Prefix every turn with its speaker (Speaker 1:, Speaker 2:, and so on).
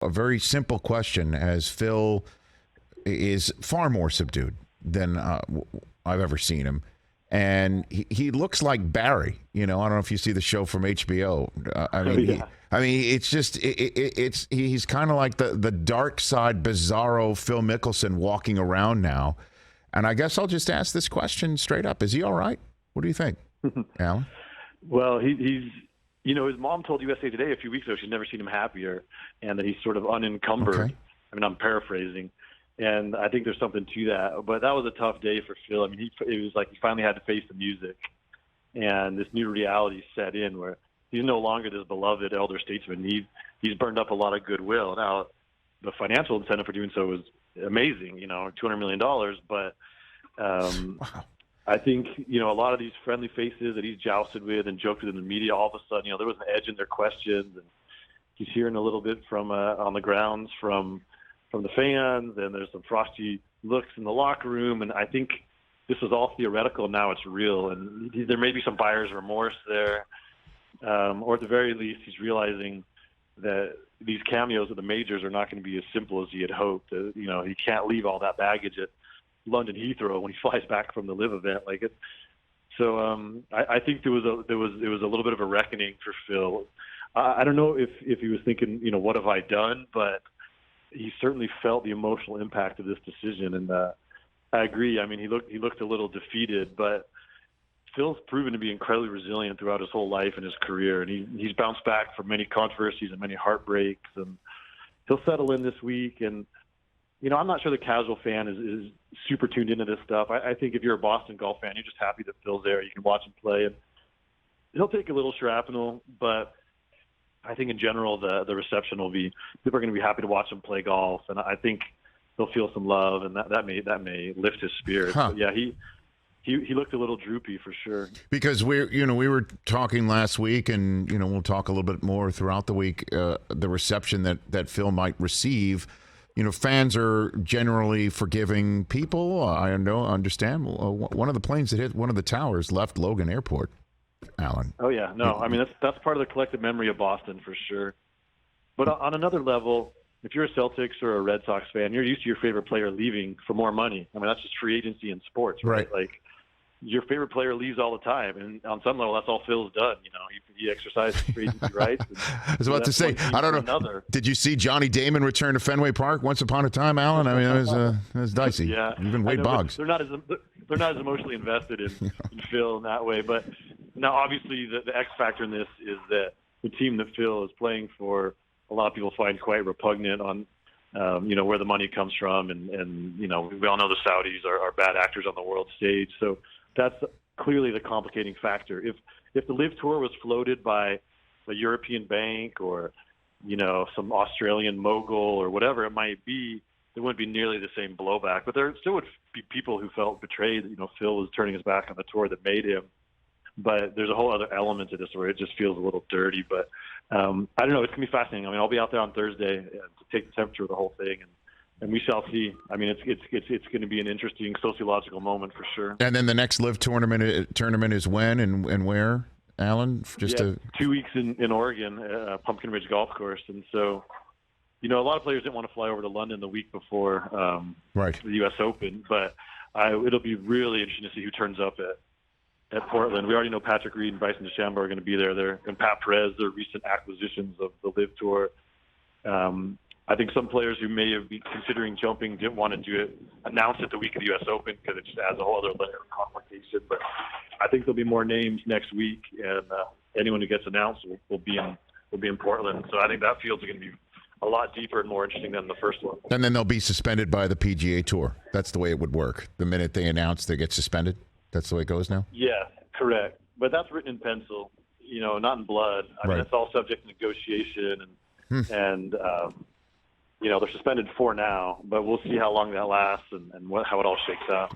Speaker 1: A very simple question, as Phil is far more subdued than I've ever seen him. And he looks like Barry. I don't know if you see the show from HBO. It's just he's kind of like the dark side, bizarro Phil Mickelson walking around now. And I guess I'll just ask this question straight up: is he all right? What do you think, Alan?
Speaker 2: Well, he's his mom told USA Today a few weeks ago she's never seen him happier, and that he's sort of unencumbered.
Speaker 1: Okay.
Speaker 2: I mean, I'm paraphrasing. And I think there's something to that. But that was a tough day for Phil. I mean, it was like he finally had to face the music. And this new reality set in where he's no longer this beloved elder statesman. He's burned up a lot of goodwill. Now, the financial incentive for doing so was amazing, $200 million. But
Speaker 1: Wow.
Speaker 2: I think, a lot of these friendly faces that he's jousted with and joked with in the media, all of a sudden, there was an edge in their questions. And he's hearing a little bit from on the grounds from the fans, and there's some frosty looks in the locker room. And I think this was all theoretical. Now it's real. And there may be some buyer's remorse there. Or at the very least, he's realizing that these cameos at the majors are not going to be as simple as he had hoped. He can't leave all that baggage at London Heathrow when he flies back from the LIV event. So I think there was a little bit of a reckoning for Phil. I don't know if he was thinking, what have I done? But he certainly felt the emotional impact of this decision, and I agree. I mean, he looked a little defeated, but Phil's proven to be incredibly resilient throughout his whole life and his career, and he's bounced back from many controversies and many heartbreaks, and he'll settle in this week. And I'm not sure the casual fan is super tuned into this stuff. I think if you're a Boston golf fan, you're just happy that Phil's there. You can watch him play, and he'll take a little shrapnel, but I think in general the reception will be, people are going to be happy to watch him play golf, and I think they'll feel some love, and that may lift his spirits.
Speaker 1: Huh.
Speaker 2: But yeah, he looked a little droopy for sure.
Speaker 1: Because we were talking last week, and we'll talk a little bit more throughout the week. The reception that Phil might receive. Fans are generally forgiving people. I understand. One of the planes that hit one of the towers left Logan Airport. Alan.
Speaker 2: Oh yeah, no. I mean that's part of the collective memory of Boston for sure. But on another level, if you're a Celtics or a Red Sox fan, you're used to your favorite player leaving for more money. I mean, that's just free agency in sports, right? Like your favorite player leaves all the time, and on some level, that's all Phil's done. He exercised his free agency rights.
Speaker 1: I was about to say, I don't know.
Speaker 2: Another.
Speaker 1: Did you see Johnny Damon return to Fenway Park once upon a time, Alan? I mean, it was dicey.
Speaker 2: Yeah,
Speaker 1: even Wade Boggs.
Speaker 2: They're not as emotionally invested in Phil in that way. But now, obviously, the X factor in this is that the team that Phil is playing for, a lot of people find quite repugnant on, where the money comes from, and we all know the Saudis are bad actors on the world stage. So that's clearly the complicating factor. If the LIV Tour was floated by a European bank or some Australian mogul or whatever it might be, there wouldn't be nearly the same blowback. But there still would be people who felt betrayed that Phil was turning his back on the tour that made him. But there's a whole other element to this where it just feels a little dirty. But I don't know. It's going to be fascinating. I mean, I'll be out there on Thursday to take the temperature of the whole thing, and we shall see. I mean, it's going to be an interesting sociological moment for sure.
Speaker 1: And then the next LIV tournament is when and where, Alan?
Speaker 2: 2 weeks in Oregon, Pumpkin Ridge Golf Course. And so, a lot of players didn't want to fly over to London the week before the U.S. Open, but it'll be really interesting to see who turns up at Portland. We already know Patrick Reed and Bryson DeChambeau are going to be there. And Pat Perez, their recent acquisitions of the LIV Tour. I think some players who may have been considering jumping didn't want to do it, announce it the week of the U.S. Open because it just adds a whole other layer of complication. But I think there'll be more names next week, and anyone who gets announced will be in Portland. So I think that field's going to be a lot deeper and more interesting than the first one.
Speaker 1: And then they'll be suspended by the PGA Tour. That's the way it would work. The minute they announce, they get suspended. That's the way it goes now?
Speaker 2: Yeah, correct. But that's written in pencil, not in blood. I mean, it's all subject to negotiation, and they're suspended for now, but we'll see how long that lasts and how it all shakes out.